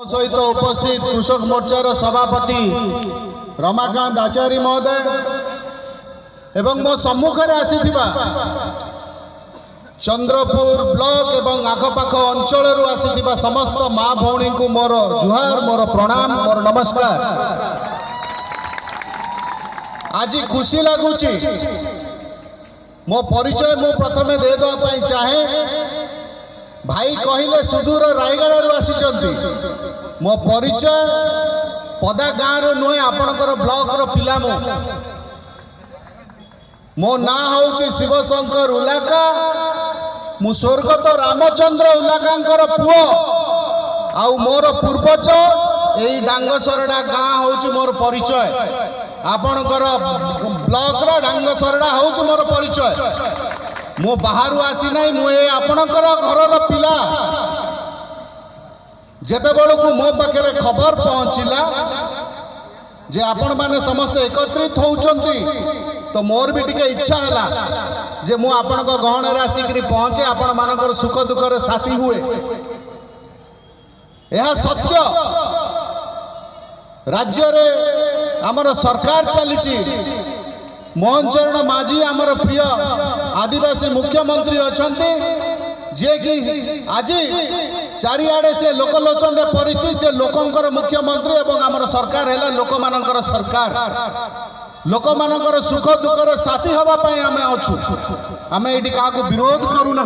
सहित उपस्थित कृषक मोर्चार सभापति रमाकांत आचार्य महोदय एवं मो सम्मुखें आसीथिबा चंद्रपुर ब्लॉक एवं आखपाख अंचल आसीथिबा समस्त माँ भौणी को मोर जुहार मोर प्रणाम मोर नमस्कार। आज खुशी लगुच मो परिचय मु प्रथमे दे देवाई चाहे भाई कहले सुदूर रायगड़ आसी मो परिचय पदा गाँव नुहे आपणकर ब्लॉक पिला मो ना हूँ शिवशंकर उलाका मु स्वर्गत रामचंद्र उलाका पुओ आउ मोर पूर्वज यही डांगसरडा गाँ हूँ मोर परिचय आपणकर ब्लॉक डांगसरडा हूँ मोर परिचय मो बाहर आसी ना मुझे आपणकर घर पिला जेते बेलू मो पाखे खबर पहुँचला जे आपण माने समस्त एकत्रित होउचंती तो मोर भी टिके इच्छा है जे मु आपण को गहन आसिक पहुँचे आपण मानकर सुख दुखर साथी हुए। यह सत्य राज्य रे आमर सरकार चली मोहन चरण माझी आमर प्रिय आदिवासी मुख्यमंत्री अच्छा जे कि आज चारिआडे से लोकलोचन रे परिचित जे लोकंकर मुख्यमंत्री एवं आमर सरकार है लोक मानकर सरकार लोक मानकर सुख दुखर साथी हवा आमे अच्छु आमे एटी क्या विरोध करूना